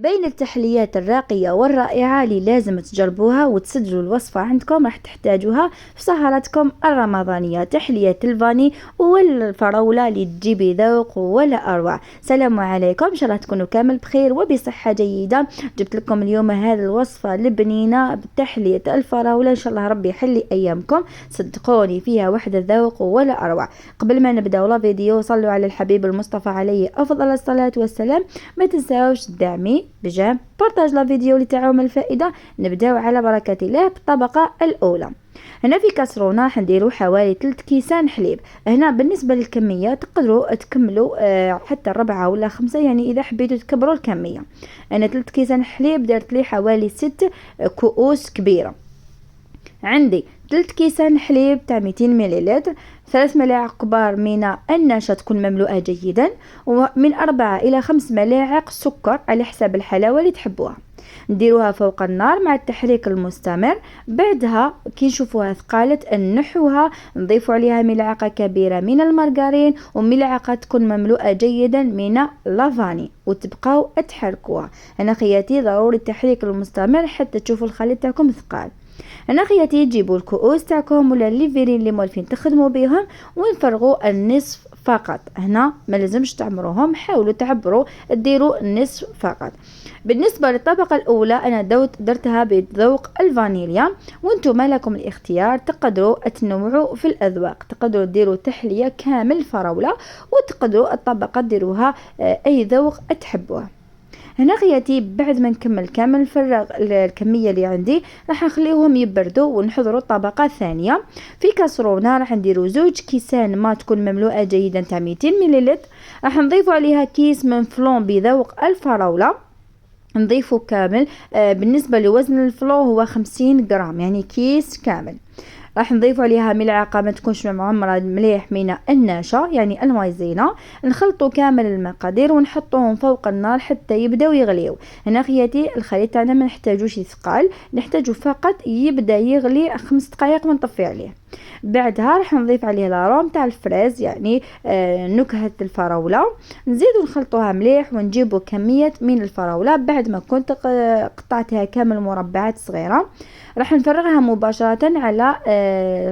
بين التحليات الراقية والرائعة اللي لازم تجربوها وتسجلوا الوصفة عندكم راح تحتاجوها في سهراتكم الرمضانية، تحلية الفاني والفراولة اللي تجيبي ذوق ولا أروع. سلام عليكم، إن شاء الله تكونوا كامل بخير وبصحة جيدة. جبت لكم اليوم هذه الوصفة البنينة بتحلية الفراولة، إن شاء الله ربي يحلي أيامكم، صدقوني فيها وحدة ذوق ولا أروع. قبل ما نبدأ ولا فيديو صلوا على الحبيب المصطفى عليه أفضل الصلاة والسلام. ما تنساوش تدعمي بجانب بارطاج لا فيديو لتعم الفائدة. نبداو على بركة الله بالطبقة الأولى. هنا في كاسرونة راح نديرو حوالي 3 كيسان حليب. هنا بالنسبة للكمية تقدروا تكملوا حتى 4 ولا 5، يعني إذا حبيتوا تكبروا الكمية. أنا 3 كيسان حليب درت لي حوالي 6 كؤوس كبيرة. عندي 3 كيسان حليب تاع 200 مليلتر، 3 ملاعق كبار من النشا تكون مملوءة جيدا، ومن 4 إلى 5 ملاعق سكر على حساب الحلاوة اللي تحبوها. نديروها فوق النار مع التحريك المستمر. بعدها كي نشوفوها ثقالت نحوها، نضيفوا عليها ملعقة كبيرة من المارغرين وملعقة تكون مملوءة جيدا من لافاني، وتبقاو تحركوها. هنا خياتي ضروري التحريك المستمر حتى تشوفوا الخليط تاعكم ثقال. هنا خياتي تجيبوا الكؤوس تاعكم ولا الليفيرين اللي مولفين تخدموا بهم ونفرغوا النصف فقط. هنا ما لازمش تعمروهم، حاولوا تعبروا ديروا النصف فقط. بالنسبه للطبقه الاولى انا درتها بذوق الفانيليا، وانتم لكم الاختيار، تقدروا تنوعوا في الاذواق، تقدروا ديروا تحليه كامل فراوله، وتقدروا الطبقه ديروها اي ذوق تحبوه. هنا خياتي بعد ما نكمل كامل نفرغ الكميه اللي عندي، راح نخليهم يبردوا ونحضروا الطبقه الثانيه. في كاسرونه راح نديروا 2 كيسان ما تكون مملوءه جيدا تاع 200 مليلتر، راح نضيفوا عليها كيس من فلون بذوق الفراوله، نضيفه كامل. بالنسبه لوزن الفلو هو 50 غرام، يعني كيس كامل. راح نضيف عليها ملعقة ما تكونش معمرة مليح من النشا، يعني المايزينا. نخلطوا كامل المقادير ونحطوهم فوق النار حتى يبداو يغليو. هنا خياتي الخليط تاعنا ما نحتاجوش ثقال، نحتاجو فقط يبدا يغلي 5 دقائق ونطفي عليه. بعدها راح نضيف عليه لاروم تاع الفريز، يعني نكهة الفراولة. نزيدو نخلطوها مليح ونجيبو كمية من الفراولة بعد ما كنت قطعتها كامل مربعات صغيرة. راح نفرغها مباشرة على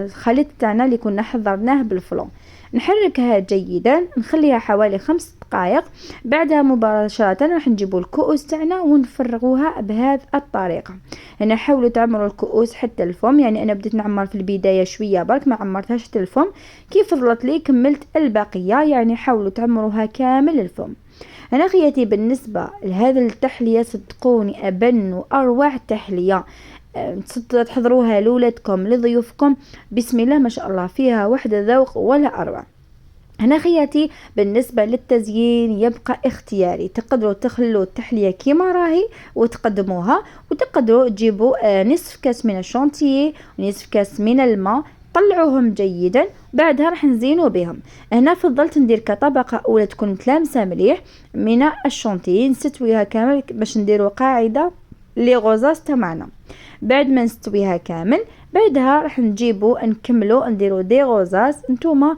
الخليط تاعنا اللي كنا حضرناه بالفلون. نحركها جيدا، نخليها حوالي 5 دقائق. بعدها مباشرة راح نجيبوا الكؤوس تاعنا ونفرغوها بهذه الطريقة. هنا حاولوا تعمروا الكؤوس حتى الفم، يعني انا بديت نعمر في البداية شوية برك، ما عمرتهاش حتى الفم. كيف فضلت لي كملت البقية، يعني حاولوا تعمروها كامل الفم. هنا خياتي بالنسبة لهذا التحلية صدقوني أبن وأروع تحلية تحضروها لولادكم لضيوفكم، بسم الله ما شاء الله فيها وحدة ذوق ولا أروع. هنا خياتي بالنسبة للتزيين يبقى اختياري، تقدروا تخلوا التحلية كيما راهي وتقدموها، وتقدروا تجيبوا نصف كاس من الشانتيي ونصف كاس من الماء، طلعوهم جيدا. بعدها راح نزينوا بهم. هنا فضلت ندير كطبقة أولى تكون متلامسة مليح من الشانتيي، نستويها كامل باش نديروا قاعدة لي غوزاس تاعنا. بعد ما نستويها كامل بعدها راح نجيبوا نكملوا نديروا دي غوزاس. نتوما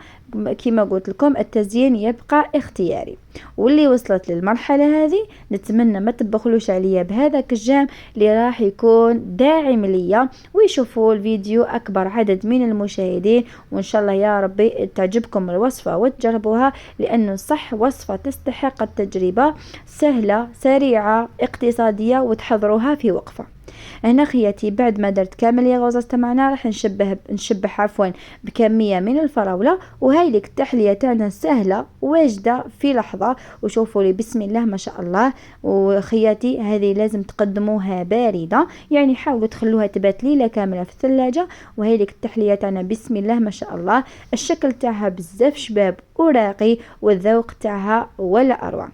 كما قلت لكم التزيين يبقى اختياري. واللي وصلت للمرحله هذه نتمنى ما تبخلوش عليا بهذاك الجام اللي راح يكون داعم ليا ويشوفوا الفيديو اكبر عدد من المشاهدين. وان شاء الله يا ربي تعجبكم الوصفه وتجربوها، لانه صح وصفه تستحق التجربه، سهله سريعه اقتصاديه وتحضروها في وقفه. هنا خياتي بعد ما درت كامل يا غوزاس تاعنا راح نشبح بكميه من الفراوله، وهاي لك التحليه تاعنا سهله واجده في لحظه. وشوفوا لي بسم الله ما شاء الله. وخياتي هذه لازم تقدموها بارده، يعني حاولوا تخلوها تبات ليله كامله في الثلاجه. وهاي لك التحليه تاعنا بسم الله ما شاء الله، الشكل تاعها بزاف شباب وراقي والذوق تاعها ولا اروع.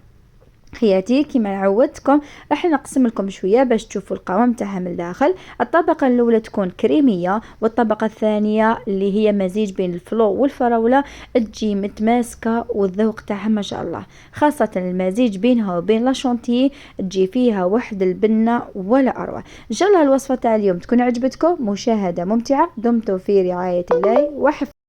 خياتي كما عودتكم راح نقسم لكم شويه باش تشوفوا القوام تاعها من الداخل. الطبقه الاولى تكون كريميه، والطبقه الثانيه اللي هي مزيج بين الفلو والفراوله تجي متماسكه والذوق تاعها ما شاء الله، خاصه المزيج بينها وبين لاشونتي تجي فيها واحد البنه ولا اروع. ان شاء الله الوصفه تاع اليوم تكون عجبتكم، مشاهده ممتعه، دمتم في رعايه الله وحفظه.